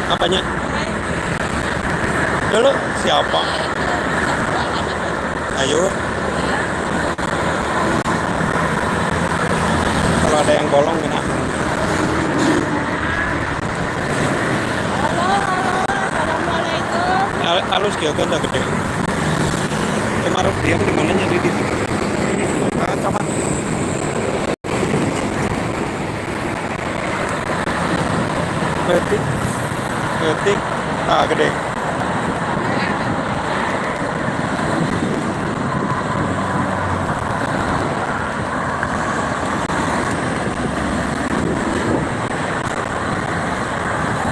Apanya? Dulu siapa? Ayo. Kalau ada yang bolong kena. Halo, assalamualaikum. Halus gitu udah gede. Kemarin dia di mananya di situ. Coba. Ketik. Ketik. Ah, gede.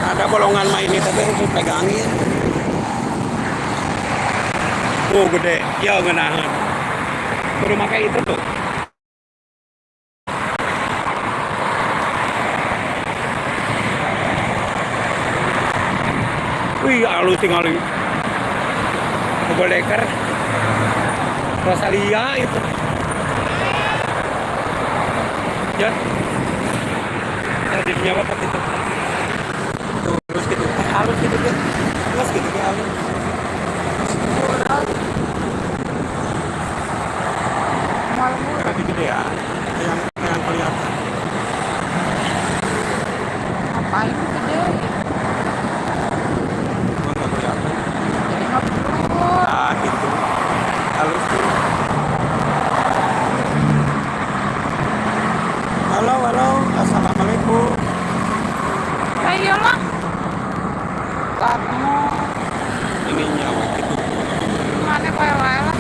Ada bolongan mah ini tapi harus pegangin. Oh gede, ya genahan. Baru pakai itu tuh. Wih, halus tinggal ini. Boleker. Rosalia itu. Ya. Jadi nyawa seperti itu. Tuh, terus gitu. Halus gitu kan. Terus gitu kan halus. Lebih gede ya. Yang kelihatan. Ngapain gede? Nggak kelihatan. Jadi nggak perlu. Ah, gitu. Halus tuh. Halo, halo. Assalamualaikum. Ya iyalah. Kamu Ini nyawa gitu. mana kayak lah?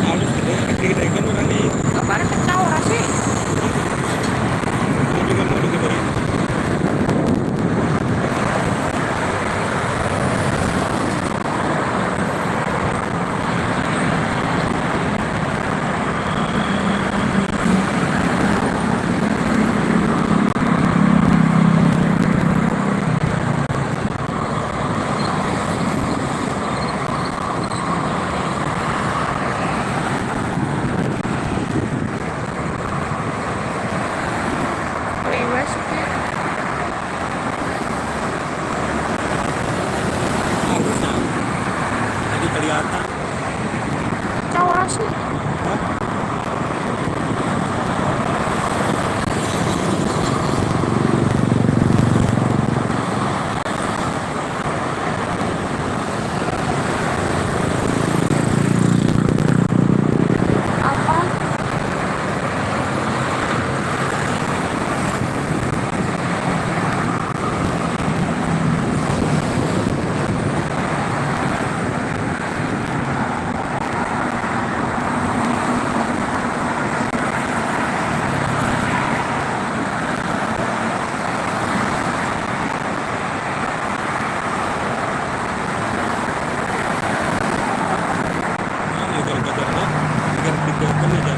Halus gede. Gede kan udah nih. Kabarnya kacau sih. Ini juga mau digedein. Priwes sih. Halus nah. Jadi kelihatan. Kacau sih. Hah? Apa? Ini gara-gara biar didoken aja.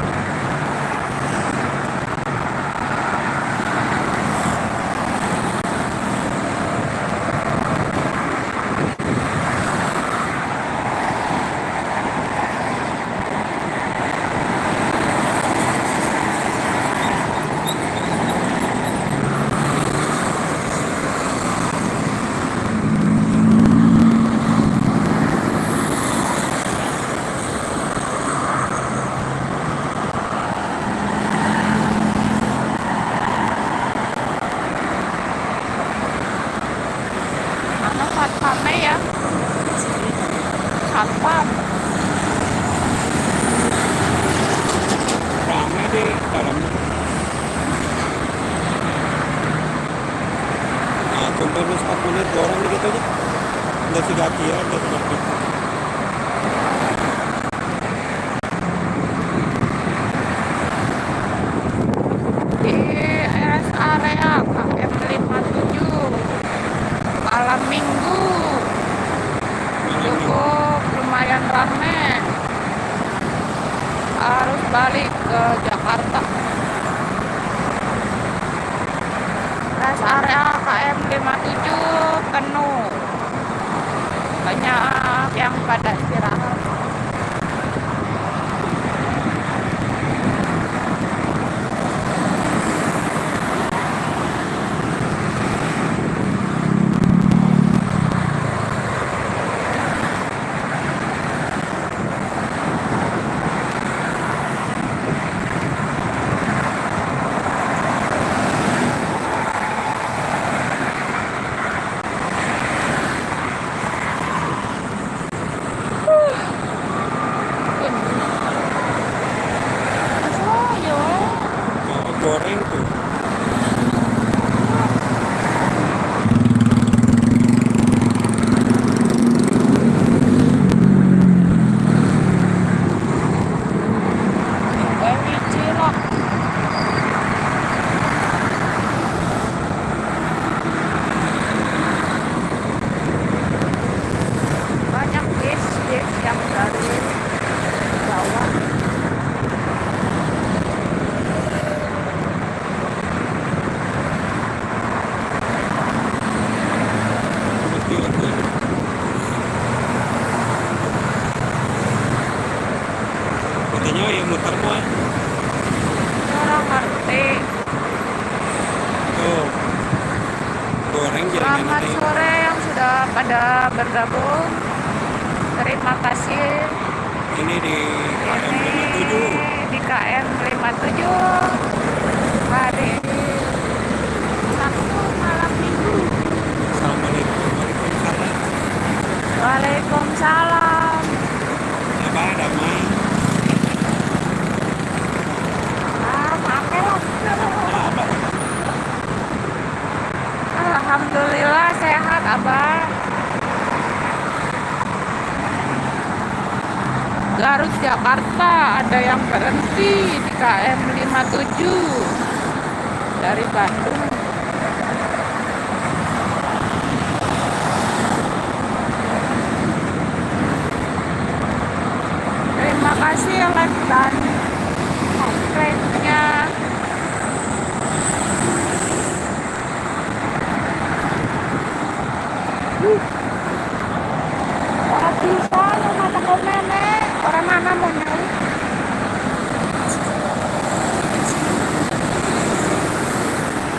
Mana satpamnya ya? Satpam. Ramai di dalamnya. Nah, cuma 4 menit 2 orang gitu aja. Udah 3 kilo, udah 3 kilo. Di rest area KM 57 malam minggu cukup lumayan rame, harus balik ke Jakarta. Rest area KM 57 penuh, banyak yang pada istirahat. goreng tuh. Dewi Cilok. Banyak bis yang dari Jawa. Betul tuh. Katanya yang muter mah Orang ngerti. tuh goreng jaringan Selamat nanti. sore yang sudah pada bergabung. Terima kasih. Ini di KM Ini 57. di KM 57 hari Sabtu malam minggu. Assalamualaikum. Waalaikumsalam. Waalaikumsalam. Apa ada mah? Maaf lah. Ya, apa? Alhamdulillah sehat Abah. Garut Jakarta ada yang berhenti di KM 57 dari Bandung. Terima kasih like dan subscribe-nya. Orang bisa lu mata komene. Orang mana mau nyari?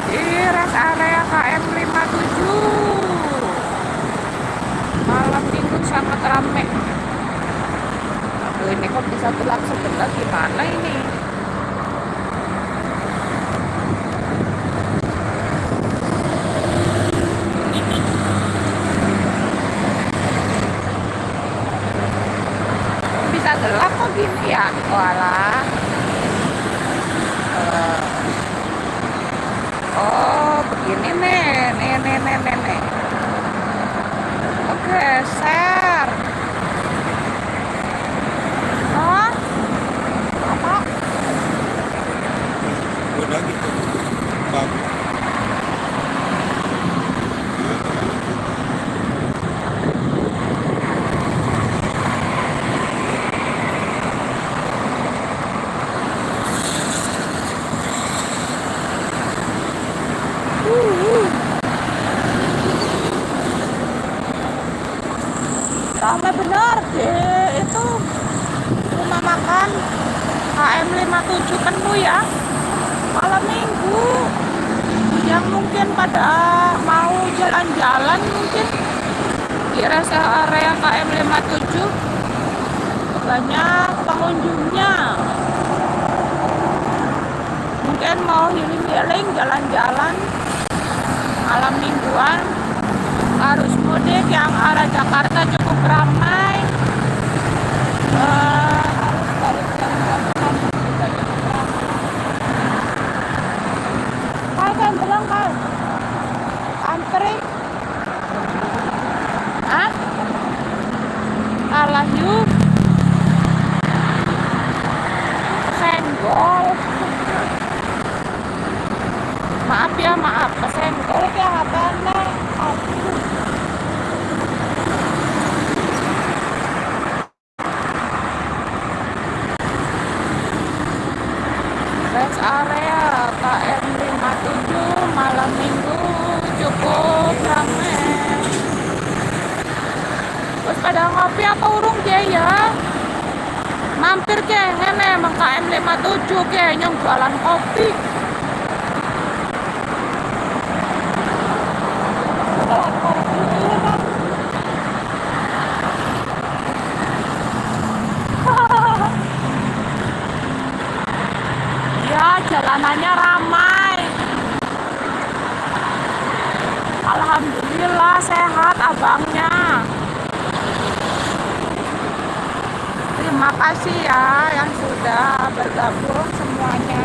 Di rest area KM 57 malam minggu sangat ramai. Aduh, ini kok bisa gelap sebentar, gimana ini? Bisa gelap kok gini ya? Walah. Oh, begini nih. Nih. Oke, share. Oh, apa? Udah gitu. Bagus. Ramai benar deh, itu rumah makan KM 57 penuh ya malam minggu. Yang mungkin pada mau jalan-jalan mungkin di rest area KM 57 banyak pengunjungnya. Mungkin mau healing-healing jalan-jalan malam mingguan. Arus mudik yang arah Jakarta cukup ramai. Arus balik yang Jakarta juga cukup ramai. Kan bilang kan antri. Hah? Alah yuk. Senggol. Maaf ya, maaf. Kesenggol ya apanya? Rest area KM 57 malam minggu cukup ramai. Terus pada ngopi apa urung dia ya? Mampir ke ngene emang KM 57 ke nyong jualan kopi. Ya, jalanannya ramai. Alhamdulillah sehat abangnya. Terima kasih ya yang sudah bergabung semuanya.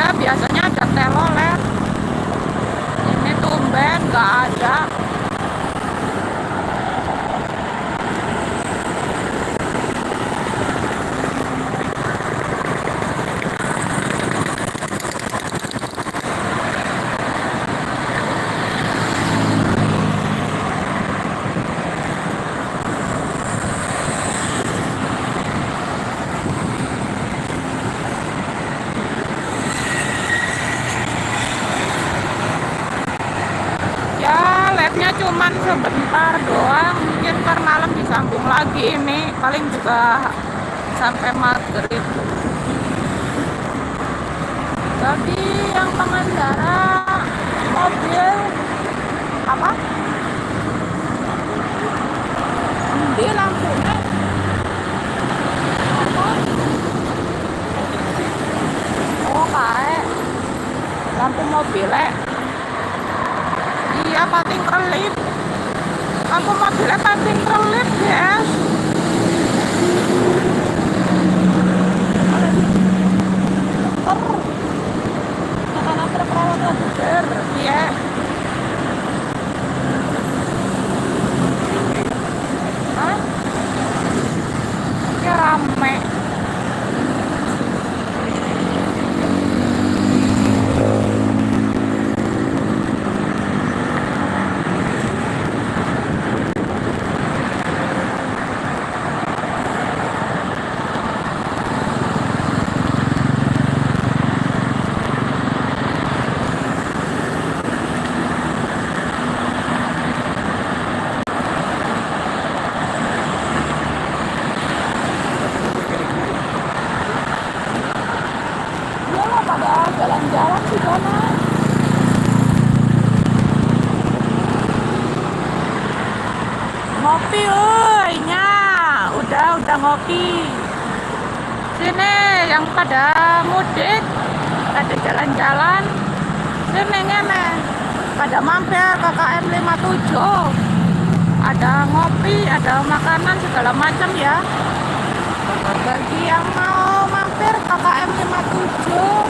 Iya, biasanya ada telolet. Ini tumben nggak ada. Ya, labnya cuman sebentar doang. Mungkin ntar malam disambung lagi ini. Paling juga sampai maghrib. Tapi yang pengendara mobil apa? Di lampunya apa? Oh, kayak lampu mobilnya. Iya, pating kelip. Lampu mobilnya pating kelip, guys. Iya. Hah? Ya rame. Iya lah, pada jalan-jalan di sana. Ngopi, euy, nya. Udah ngopi. Sini yang pada mudik, pada jalan-jalan. Sini ngene. Pada mampir ke KM 57. Ada ngopi, ada makanan segala macam ya. Bagi yang mau mampir ke KM 57,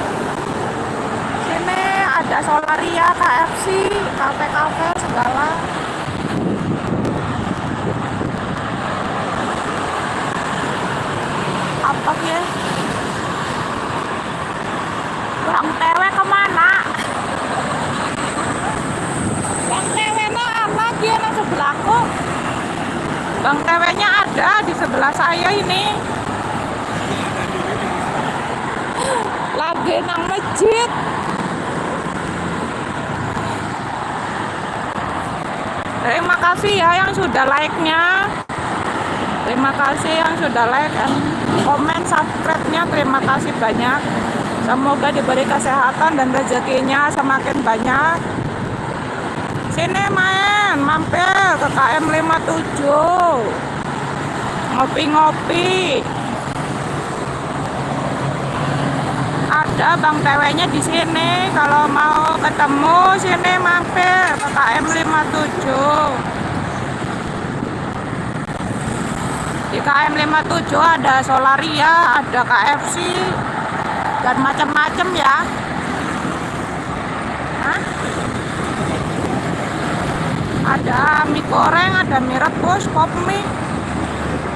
sini ada Solaria, KFC, kafe-kafe segala. Apa ya? Bang Tewe kemana? Bang Tewe anak dia nang sebelahku. Bang Tewe-nya ada di sebelah saya ini. Lagi nang masjid. Terima kasih ya yang sudah like-nya. Terima kasih yang sudah like dan komen, subscribe-nya. Terima kasih banyak. Semoga diberi kesehatan dan rezekinya semakin banyak. Sini mampir ke KM 57. Ngopi-ngopi. Ada Bang Tewe-nya di sini. Kalau mau ketemu sini mampir ke KM 57. Di KM 57 ada Solaria, ada KFC dan macam-macam ya. Hah? Ada mie goreng, ada mie rebus, pop mie,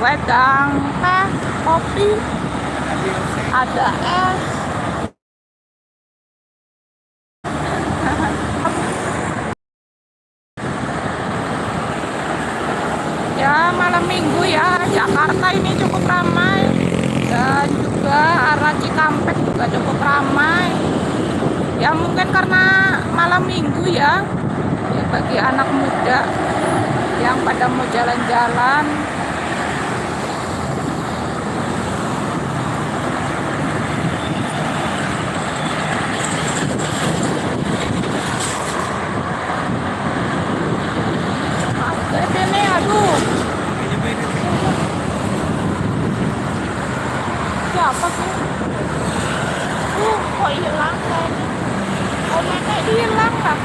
wedang teh, kopi, ada es. Ya, malam minggu ya, Jakarta ini cukup ramai. Dan juga arah Cikampek juga cukup ramai. Ya mungkin karena malam minggu ya. Ya bagi anak muda yang pada mau jalan-jalan. Ini aduh. Siapa sih? Kok hilang kan? Oh, nenek hilang lah.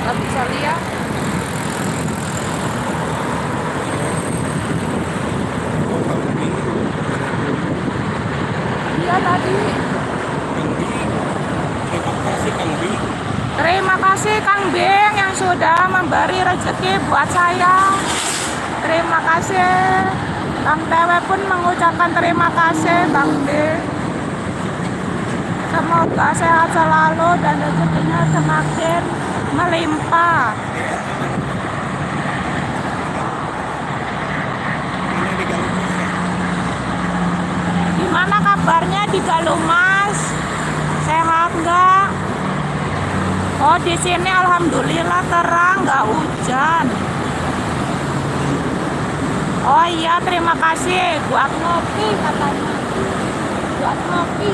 Gak bisa lihat. Iya tadi. kasih Kang Bing. Terima kasih Kang Bing yang sudah memberi rezeki buat saya. Terima kasih. Kang Tewe pun mengucapkan terima kasih Kang Bing. Semoga sehat selalu dan rezekinya semakin melimpah. Ini di Galumas ya. Gimana kabarnya di Galumas? Sehat nggak? Oh, di sini alhamdulillah terang, nggak hujan. Oh iya, terima kasih buat ngopi katanya. Buat ngopi.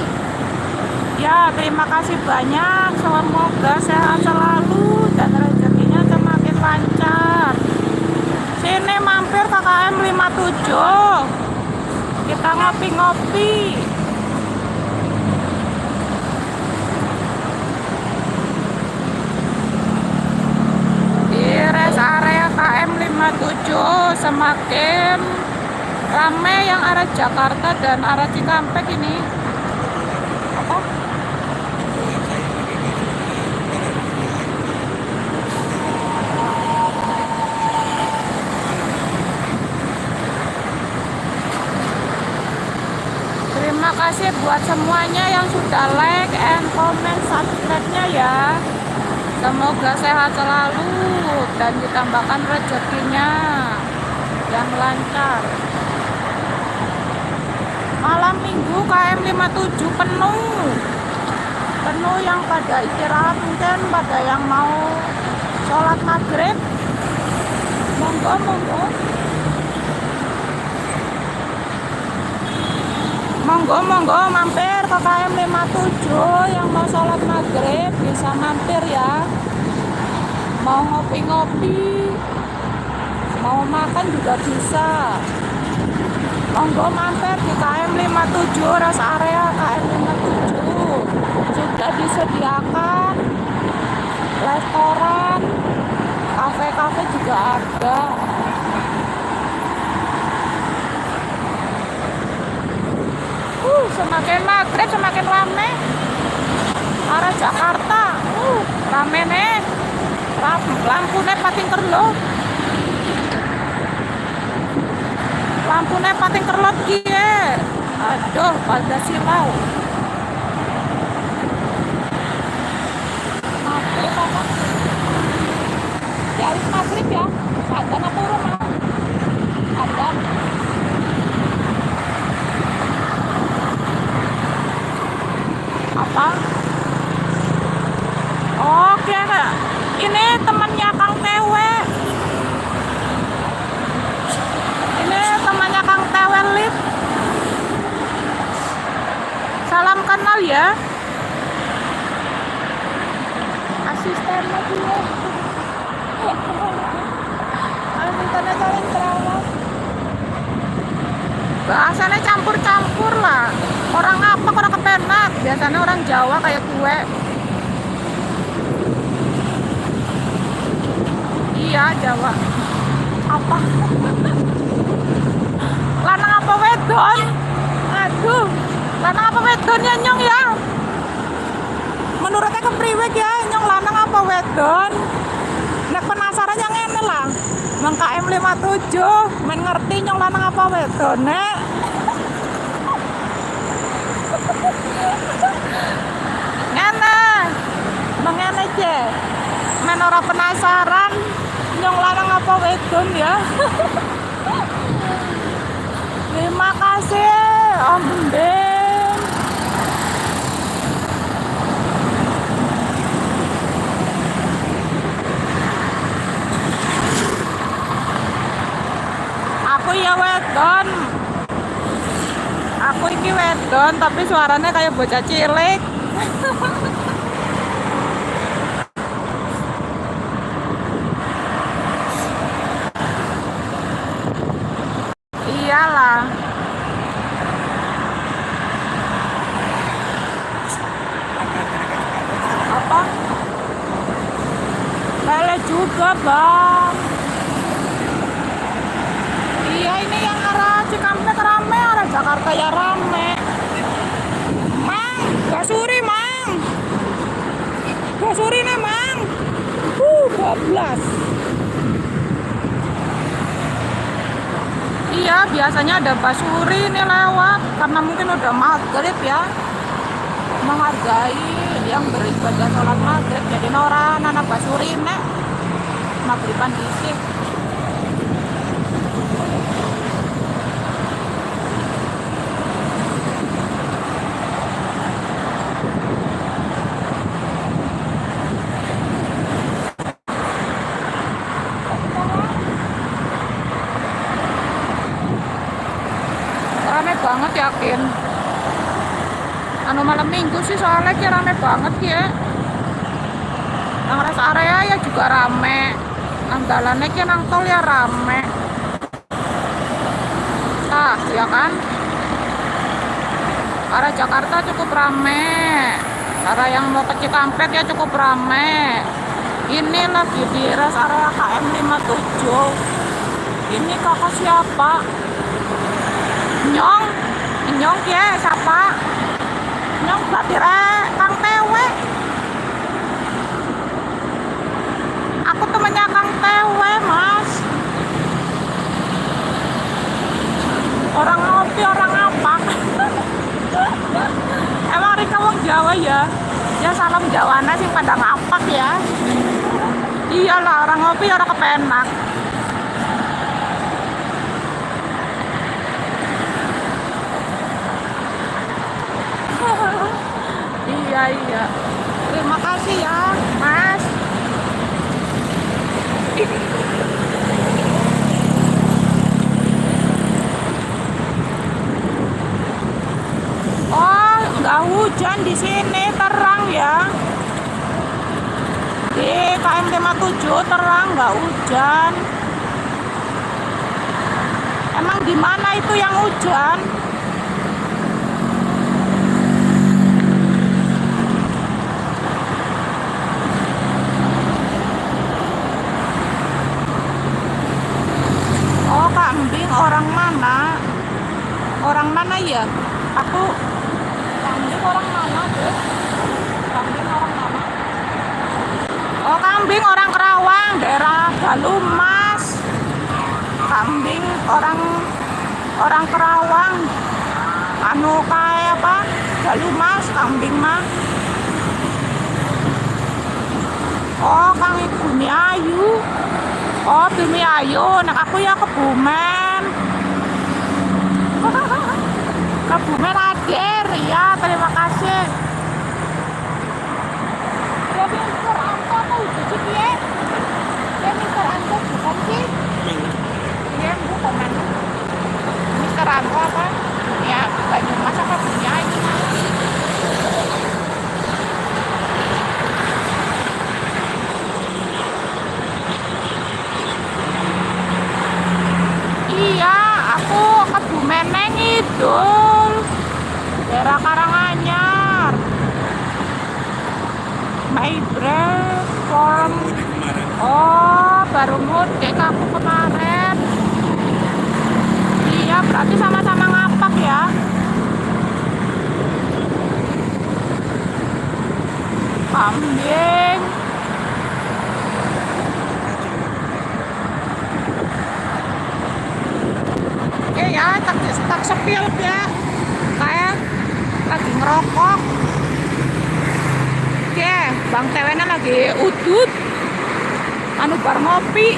Ya, terima kasih banyak. Semoga sehat selalu dan rezekinya semakin lancar. Sini mampir KKM 57. Kita ngopi-ngopi. Di rest area KM 57 semakin ramai yang arah Jakarta dan arah Cikampek ini. Apa? Terima kasih buat semuanya yang sudah like and comment subscribe-nya ya. Semoga sehat selalu dan ditambahkan rezekinya yang lancar. Malam minggu KM 57 penuh. Penuh yang pada istirahat, mungkin pada yang mau sholat maghrib. Monggo, monggo. Monggo mampir ke KM 57 yang mau sholat maghrib bisa mampir ya. Mau ngopi-ngopi, mau makan juga bisa. Monggo mampir di KM 57 rest area KM 57. Sudah disediakan restoran, kafe-kafe juga ada. Semakin maghrib semakin rame arah Jakarta. Rame nih, lampunya pating kerlot. Lampunya pating kerlot gie. Aduh, pada silau. Maghrib apa? Ya habis maghrib ya. Ada apa rumah? Ada. Apa? Oke, ini temannya Kang Tewe. Ini temannya Kang Tewe Lip. Salam kenal ya. Asistennya dia. Asistennya saling terawat. Bahasanya campur-campur lah. Orang apa, orang kepenak. Biasanya orang Jawa kayak gue. Iya, Jawa. Apa? Lanang apa wedon? Aduh, lanang apa wedon ya nyong ya? Menurutnya kepriwek ya, nyong lanang apa wedon? Nek penasaran yang ini lah. Mang KM 57, men ngerti nyong lanang apa wedon, nek? Ngene, mengene aja. Men ora penasaran nyong lanang apa wedon ya. Terima kasih Om Ben. Aku ya wedon. Aku ini wedon tapi suaranya kayak bocah cilik. Iyalah. Apa? Lele juga bang. Iya, ini yang arah Cikampek rame, arah Jakarta ya rame. Mang, gak suri mang. Iya, biasanya ada basuri ini lewat karena mungkin udah maghrib ya, menghargai yang beribadah sholat maghrib. Jadi orang anak basuri ini maghriban disik. Rame banget yakin. Anu malam minggu sih soalnya rame banget ya. Nang rest area ya juga rame. Nang dalannya nang tol ya rame. Nah, ya kan? Arah Jakarta cukup rame. Arah yang mau ke Cikampek ya cukup rame. Ini lagi di rest area KM 57. Ini kakak siapa? Nyong ya siapa? Nyong berarti Kang Tewe. Aku temennya Kang Tewe, Mas. Orang ngopi, orang apa? Emang Rika wong Jawa ya? Ya salam Jawana sih pada ngapak ya. Iyalah orang ngopi orang kepenak. Iya. Terima kasih ya, Mas. Oh, nggak hujan di sini, terang ya. Di KM 57 terang, nggak hujan. Emang di mana itu yang hujan? Oh, kambing orang mana? Orang mana ya? Aku kambing orang mana deh? Kambing orang mana? Oh, kambing orang Kerawang, daerah Galumas. Kambing orang Kerawang. Anu kayak apa? Galumas kambing mah. Oh, Kang Bumi Ayu. Oh, Bumi Ayu. Nah, aku ya Kebumen. Kebumen hadir. Ya, terima kasih. Ya, Mister Anto apa udah sih dia? Ya, Mister Anto bukan sih? Iya, bukan mana? Mister Anto apa? Ya, Banyumas apa Bumi Ayu? Iya, aku Kebumen Ngidul, daerah Karanganyar. My breath from. Oh, baru mudik aku kemarin. Iya, berarti sama-sama ngapak ya. Kambing. Oke ya, tak sepil ya. Kayak lagi ngerokok. Oke, Bang Tewena lagi udut. Anu bar ngopi.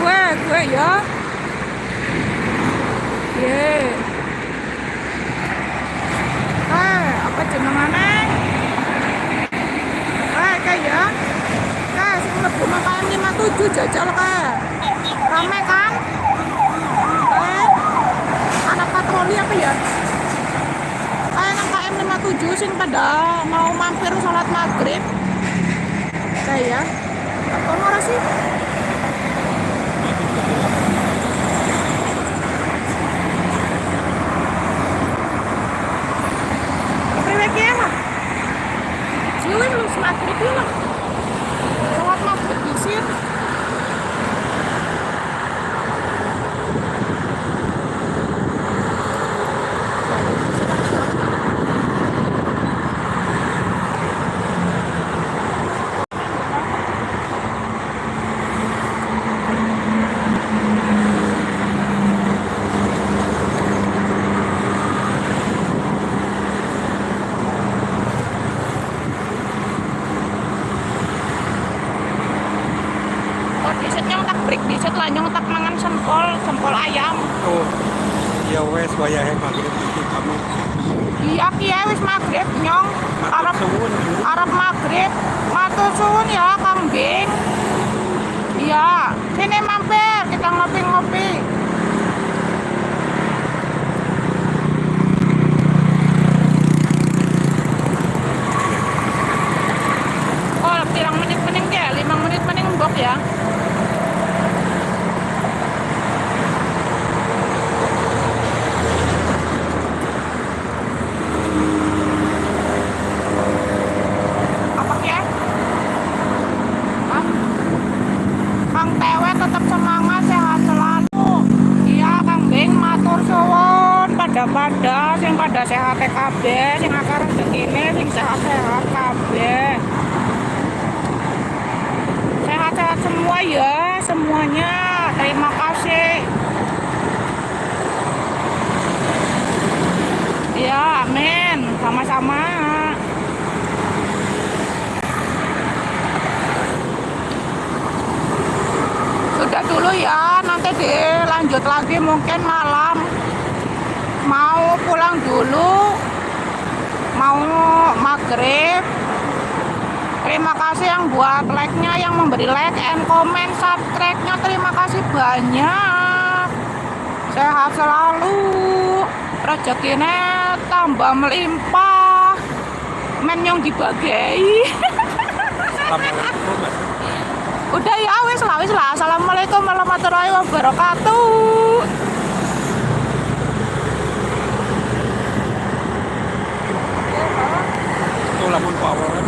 Gue ya. Ye. Apa jenengane? Kayak ya. Sing mlebu nang KM 57 jajal kae. Rame kan? Anak patroli apa ya? Kayak nang KM 57 sing pada mau mampir sholat maghrib. Kayak ya. Apa ora sih? Siwin lu maghrib lah. Sholat maghrib di sini. wes wayahe maghrib iki kamu. Iya kiye wis maghrib nyong. Matur suwun. Arab maghrib. Matur suwun ya kambing. Iya, sini mampir kita ngopi-ngopi. Oh, pirang menit mending ya, 5 menit mending mbok ya. Apa ya? Hah? Kang Tewe tetap semangat, sehat selalu. Iya, Kang Bing matur suwun pada sing pada sehat kabeh, sing akar rezekine sing sehat-sehat kabeh. Sehat-sehat semua ya, semuanya. Terima kasih. Iya, amin. Sama-sama. Sudah dulu ya, nanti dilanjut lagi mungkin malam. Mau pulang dulu, mau maghrib. Terima kasih yang buat like-nya, yang memberi like and comment, subscribe-nya. Terima kasih banyak. Sehat selalu, rezekinya tambah melimpah, men yang dibagi. Assalamualaikum. Mas. Udah ya, wis lah. Assalamualaikum warahmatullahi wabarakatuh. Itu lamun power